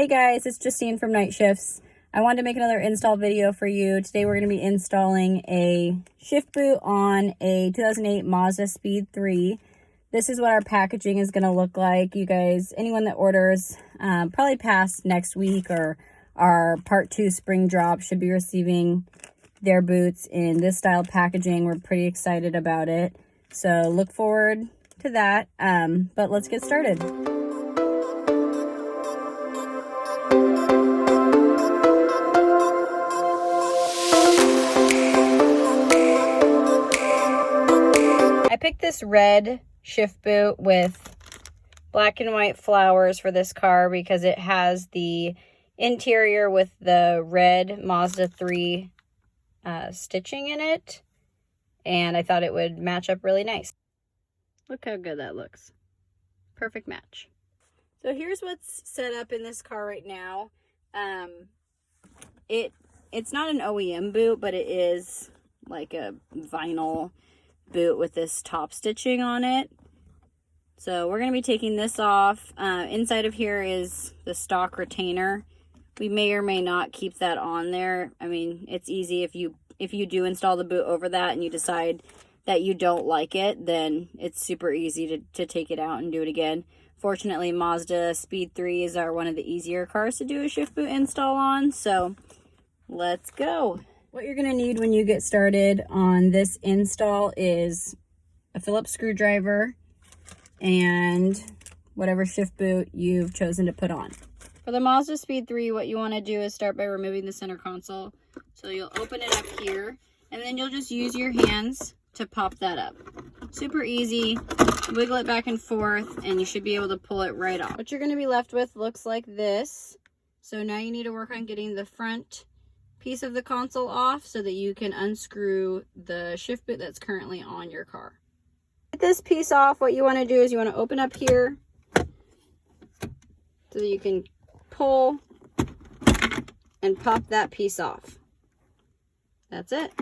Hey guys, it's Justine from Night Shifts. I wanted to make another install video for you. Today we're going to be installing a shift boot on a 2008 MAZDASPEED 3. This is what our packaging is going to look like. You guys, anyone that orders probably past next week or our part 2 spring drop should be receiving their boots in this style packaging. We're pretty excited about it. So look forward to that. But let's get started. I picked this red shift boot with black and white flowers for this car because it has the interior with the red Mazda 3 stitching in it, and I thought it would match up really nice. Look how good that looks. Perfect match. So here's what's set up in this car right now. It's not an OEM boot, but it is like a vinyl boot with this top stitching on it. So we're going to be taking this off. Inside of here is the stock retainer. We may or may not keep that on there. I mean, it's easy if you do install the boot over that and you decide that you don't like it, then it's super easy to take it out and do it again. Fortunately, MAZDASPEED 3s are one of the easier cars to do a shift boot install on, so let's go. What you're going to need when you get started on this install is a Phillips screwdriver and whatever shift boot you've chosen to put on. For the MAZDASPEED 3, what you want to do is start by removing the center console. So you'll open it up here, and then you'll just use your hands to pop that up. Super easy. Wiggle it back and forth, and you should be able to pull it right off. What you're going to be left with looks like this. So now you need to work on getting the front piece of the console off so that you can unscrew the shift boot that's currently on your car. Get this piece off. What you want to do is you want to open up here so that you can pull and pop that piece off. That's it.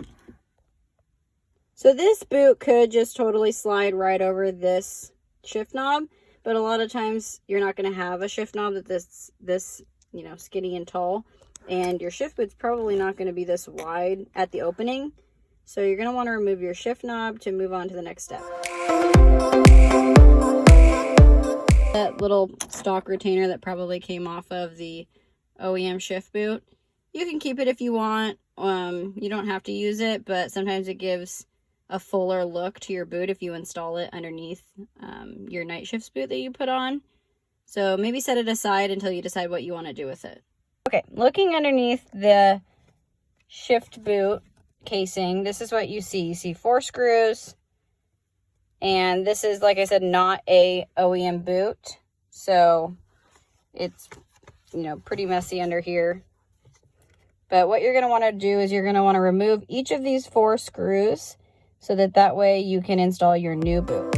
So this boot could just totally slide right over this shift knob, but a lot of times you're not going to have a shift knob that's this you know, skinny and tall. And your shift boot's probably not going to be this wide at the opening. So you're going to want to remove your shift knob to move on to the next step. That little stock retainer that probably came off of the OEM shift boot, you can keep it if you want. You don't have to use it, but sometimes it gives a fuller look to your boot if you install it underneath your night shifts boot that you put on. So maybe set it aside until you decide what you want to do with it. Okay, looking underneath the shift boot casing, this is what you see. You see 4 screws, and this is, like I said, not a OEM boot, so it's, you know, pretty messy under here. But what you're going to want to do is you're going to want to remove each of these 4 screws so that way you can install your new boot.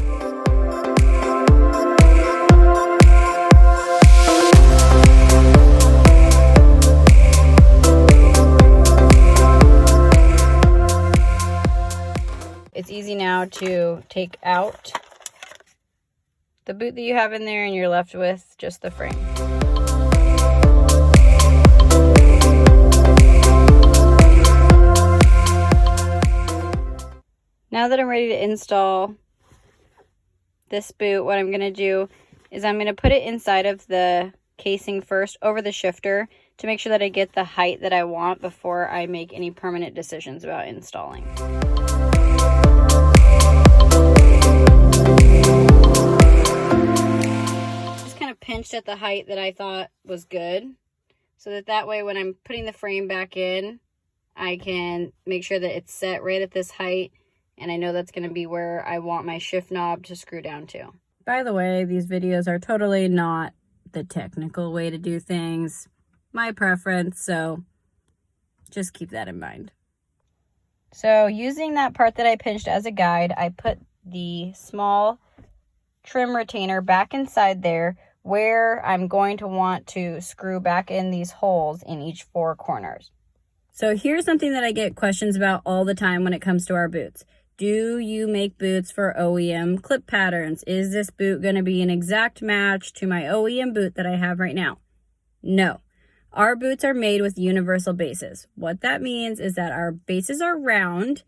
It's easy now to take out the boot that you have in there and you're left with just the frame. Now that I'm ready to install this boot, what I'm going to do is I'm going to put it inside of the casing first over the shifter to make sure that I get the height that I want before I make any permanent decisions about installing. Just kind of pinched at the height that I thought was good so that way when I'm putting the frame back in, I can make sure that it's set right at this height. And I know that's going to be where I want my shift knob to screw down to. By the way, these videos are totally not the technical way to do things. My preference, so just keep that in mind. So using that part that I pinched as a guide, I put the small trim retainer back inside there where I'm going to want to screw back in these holes in each 4 corners. So here's something that I get questions about all the time when it comes to our boots. Do you make boots for OEM clip patterns? Is this boot going to be an exact match to my OEM boot that I have right now? No. Our boots are made with universal bases. What that means is that our bases are round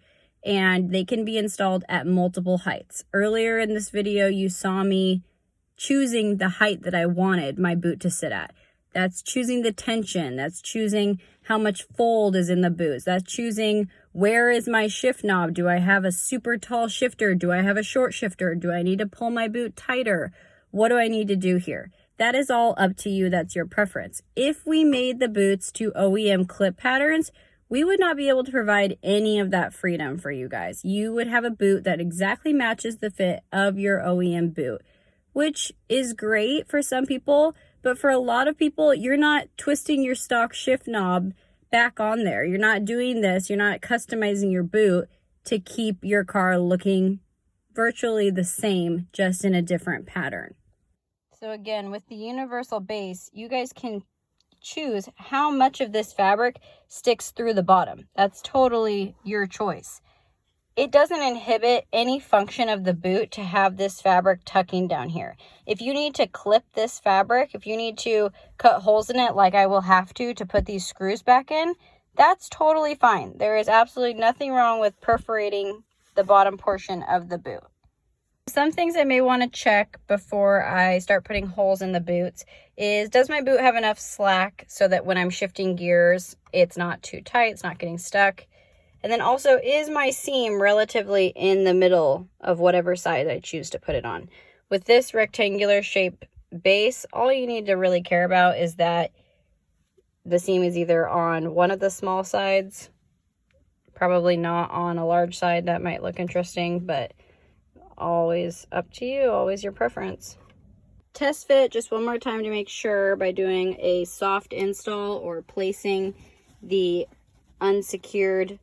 and they can be installed at multiple heights. Earlier in this video, you saw me choosing the height that I wanted my boot to sit at. That's choosing the tension. That's choosing how much fold is in the boots. That's choosing where is my shift knob. Do I have a super tall shifter? Do I have a short shifter? Do I need to pull my boot tighter? What do I need to do here? That is all up to you. That's your preference. If we made the boots to OEM clip patterns, we would not be able to provide any of that freedom for you guys. You would have a boot that exactly matches the fit of your OEM boot, which is great for some people, but for a lot of people, you're not twisting your stock shift knob back on there. You're not doing this. You're not customizing your boot to keep your car looking virtually the same, just in a different pattern. So again, with the universal base, you guys can choose how much of this fabric sticks through the bottom. That's totally your choice. It doesn't inhibit any function of the boot to have this fabric tucking down here. If you need to clip this fabric, if you need to cut holes in it like I will have to put these screws back in, that's totally fine. There is absolutely nothing wrong with perforating the bottom portion of the boot. Some things I may want to check before I start putting holes in the boots is, does my boot have enough slack so that when I'm shifting gears, it's not too tight, it's not getting stuck? And then also, is my seam relatively in the middle of whatever side I choose to put it on? With this rectangular shape base, all you need to really care about is that the seam is either on one of the small sides, probably not on a large side. That might look interesting, but always up to you, always your preference. Test fit just one more time to make sure by doing a soft install or placing the unsecured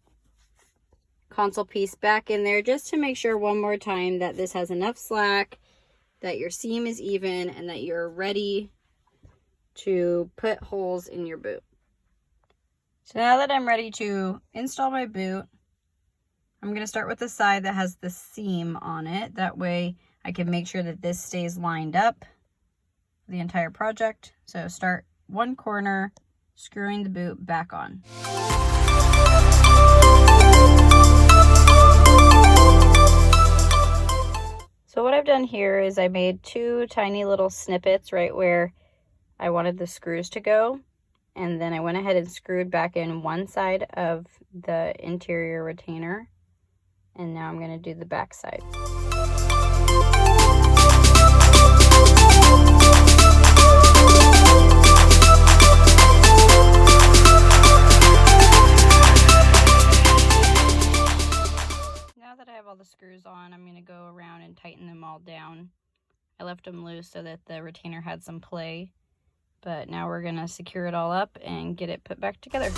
console piece back in there, just to make sure one more time that this has enough slack, that your seam is even, and that you're ready to put holes in your boot. So now that I'm ready to install my boot, I'm going to start with the side that has the seam on it. That way I can make sure that this stays lined up the entire project. So start one corner, screwing the boot back on. So what I've done here is I made two tiny little snippets right where I wanted the screws to go. And then I went ahead and screwed back in one side of the interior retainer. And now I'm going to do the back side. Now that I have all the screws on, I'm going to go around and tighten them all down. I left them loose so that the retainer had some play, but now we're going to secure it all up and get it put back together.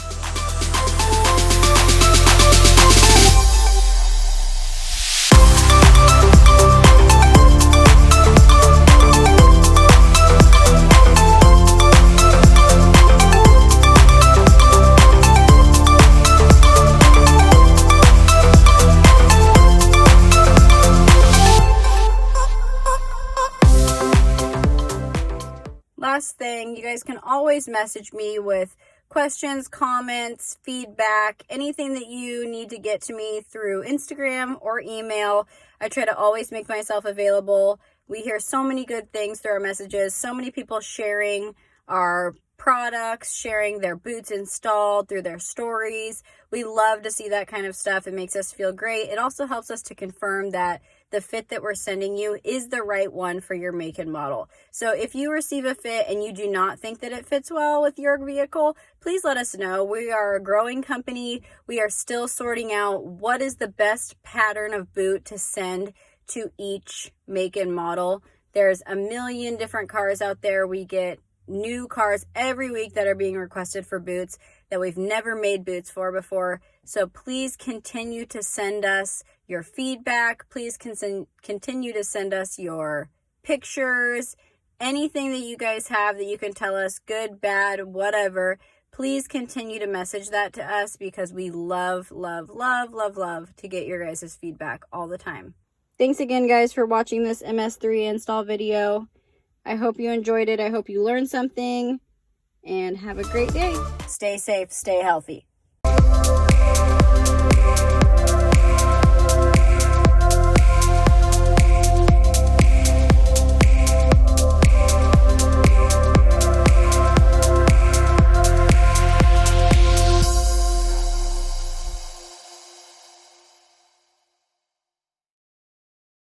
Last thing, you guys can always message me with questions, comments, feedback, anything that you need to get to me through Instagram or email. I try to always make myself available. We hear so many good things through our messages, so many people sharing our products, sharing their boots installed through their stories. We love to see that kind of stuff. It makes us feel great. It also helps us to confirm that the fit that we're sending you is the right one for your make and model. So if you receive a fit and you do not think that it fits well with your vehicle, please let us know. We are a growing company. We are still sorting out what is the best pattern of boot to send to each make and model. There's a million different cars out there. We get new cars every week that are being requested for boots that we've never made boots for before. So please continue to send us your feedback. Please continue to send us your pictures, anything that you guys have that you can tell us, good, bad, whatever. Please continue to message that to us because we love to get your guys' feedback all the time. Thanks again, guys, for watching this MS3 install video. I hope you enjoyed it. I hope you learned something. and have a great day. Stay safe, stay healthy.